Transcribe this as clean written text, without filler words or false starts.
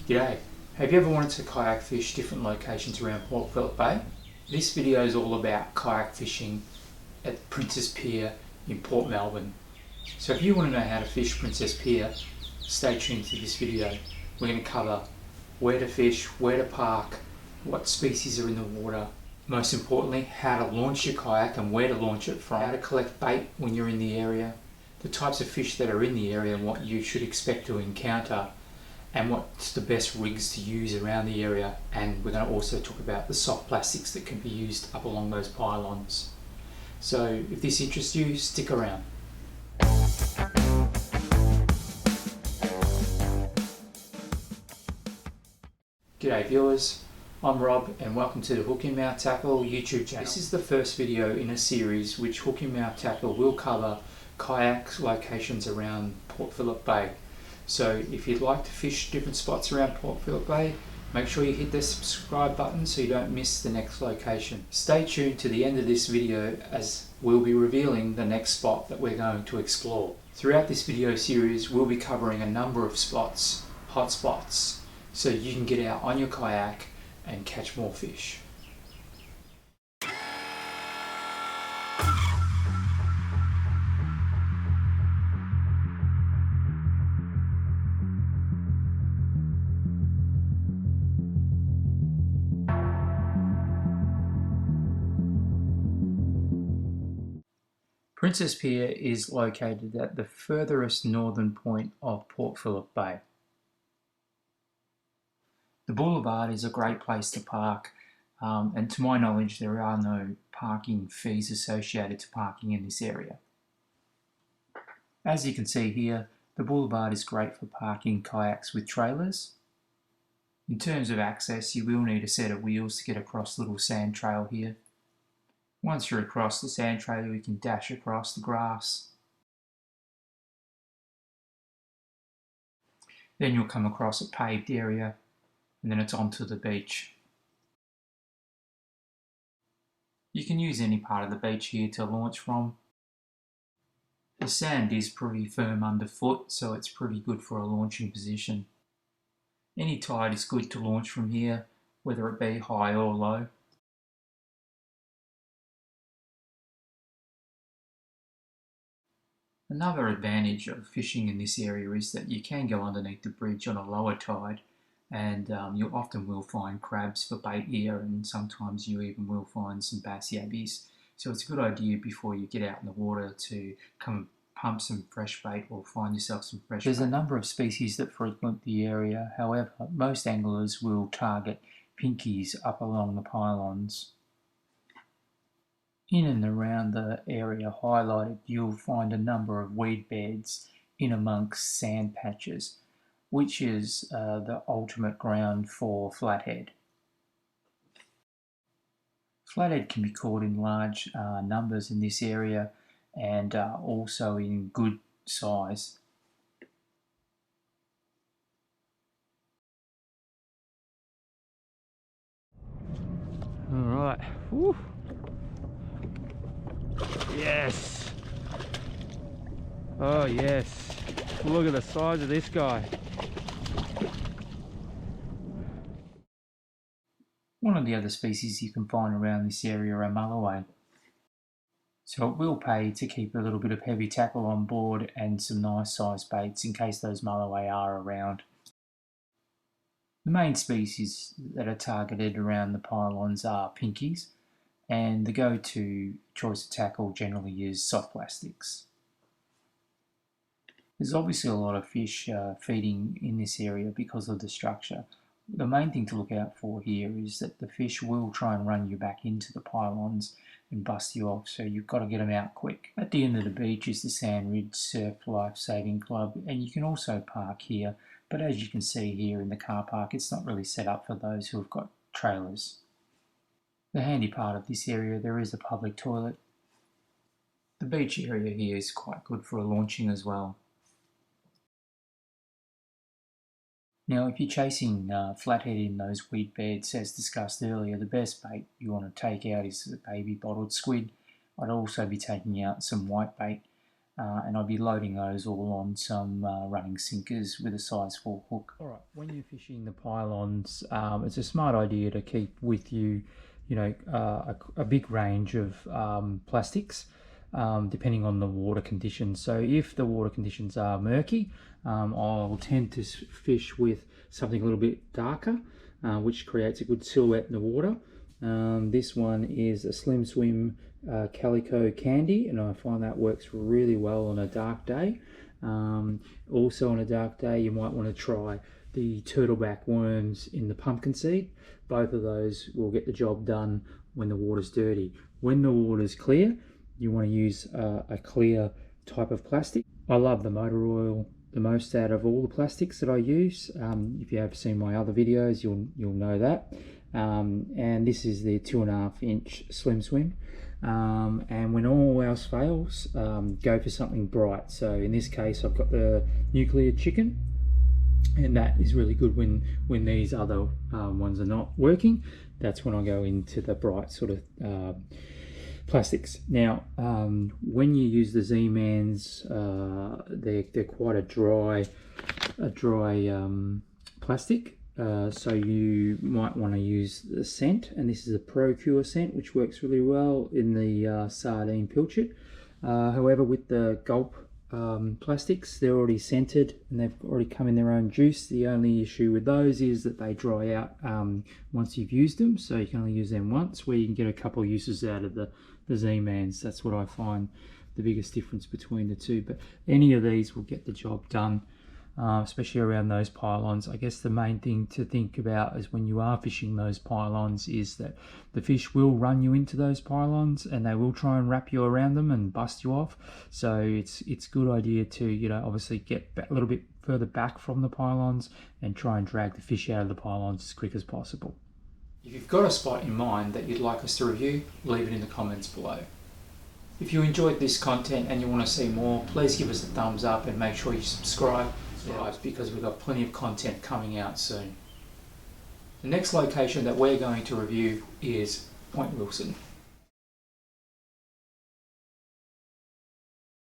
G'day, have you ever wanted to kayak fish different locations around Port Phillip Bay? This video is all about kayak fishing at Princes Pier in Port Melbourne. So if you want to know how to fish Princes Pier, stay tuned to this video. We're going to cover where to fish, where to park, what species are in the water, most importantly how to launch your kayak and where to launch it from, how to collect bait when you're in the area, the types of fish that are in the area and what you should expect to encounter, and what's the best rigs to use around the area. And we're going to also talk about the soft plastics that can be used up along those pylons. So if this interests you, stick around. G'day viewers, I'm Rob and welcome to the Hook in Mouth Tackle YouTube channel. This is the first video in a series which Hook in Mouth Tackle will cover kayak locations around Port Phillip Bay. So if you'd like to fish different spots around Port Phillip Bay, make sure you hit the subscribe button so you don't miss the next location. Stay tuned to the end of this video as we'll be revealing the next spot that we're going to explore. Throughout this video series we'll be covering a number of spots, hotspots, so you can get out on your kayak and catch more fish. Princes Pier is located at the furthest northern point of Port Phillip Bay. The boulevard is a great place to park, and to my knowledge there are no parking fees associated to parking in this area. As you can see here, the boulevard is great for parking kayaks with trailers. In terms of access, you will need a set of wheels to get across the little sand trail here. Once you're across the sand trail, you can dash across the grass. Then you'll come across a paved area, and then it's onto the beach. You can use any part of the beach here to launch from. The sand is pretty firm underfoot, so it's pretty good for a launching position. Any tide is good to launch from here, whether it be high or low. Another advantage of fishing in this area is that you can go underneath the bridge on a lower tide, and you often will find crabs for bait here, and sometimes you even will find some bass yabbies. So it's a good idea before you get out in the water to come pump some fresh bait or find yourself some fresh bait. There's a number of species that frequent the area, however most anglers will target pinkies up along the pylons. In and around the area highlighted, you'll find a number of weed beds in amongst sand patches, which is the ultimate ground for flathead. Flathead can be caught in large numbers in this area and also in good size. All right. Woo. Yes. Oh yes. Look at the size of this guy. One of the other species you can find around this area are mulloway. So it will pay to keep a little bit of heavy tackle on board and some nice sized baits in case those mulloway are around. The main species that are targeted around the pylons are pinkies, and the go-to choice of tackle generally is soft plastics. There's obviously a lot of fish feeding in this area because of the structure. The main thing to look out for here is that the fish will try and run you back into the pylons and bust you off, so you've got to get them out quick. At the end of the beach is the Sand Ridge Surf Life Saving Club, and you can also park here, but as you can see here in the car park, it's not really set up for those who have got trailers. The handy part of this area, there is a public toilet. The beach area here is quite good for launching as well. Now if you're chasing flathead in those weed beds, as discussed earlier, the best bait you want to take out is a baby bottled squid. I'd also be taking out some white bait. and I'll be loading those all on some running sinkers with a size 4 hook. Alright, when you're fishing the pylons, it's a smart idea to keep with you, a big range of plastics, depending on the water conditions. So if the water conditions are murky, I'll tend to fish with something a little bit darker, which creates a good silhouette in the water. This one is a Slim Swim Calico Candy, and I find that works really well on a dark day. Also on a dark day, you might want to try the turtleback worms in the pumpkin seed. Both of those will get the job done when the water's dirty. When the water's clear, you want to use a clear type of plastic. I love the motor oil the most out of all the plastics that I use. If you have seen my other videos, you'll know that. And this is the 2.5 inch Slim Swim. And when all else fails, go for something bright. So in this case, I've got the nuclear chicken, and that is really good when these other ones are not working. That's when I go into the bright sort of plastics. Now, when you use the Z-Mans, they're quite a dry plastic. So you might want to use the scent, and this is a Pro Cure scent, which works really well in the sardine pilchard. However, with the Gulp plastics, they're already scented and they've already come in their own juice. The only issue with those is that they dry out once you've used them, so you can only use them once, where you can get a couple of uses out of the Z-Mans. That's what I find the biggest difference between the two, but any of these will get the job done. Especially around those pylons. I guess the main thing to think about is when you are fishing those pylons is that the fish will run you into those pylons, and they will try and wrap you around them and bust you off. So it's a good idea to obviously get a little bit further back from the pylons and try and drag the fish out of the pylons as quick as possible. If you've got a spot in mind that you'd like us to review, leave it in the comments below. If you enjoyed this content and you want to see more, please give us a thumbs up and make sure you subscribe. Because we've got plenty of content coming out soon. The next location that we're going to review is Point Wilson.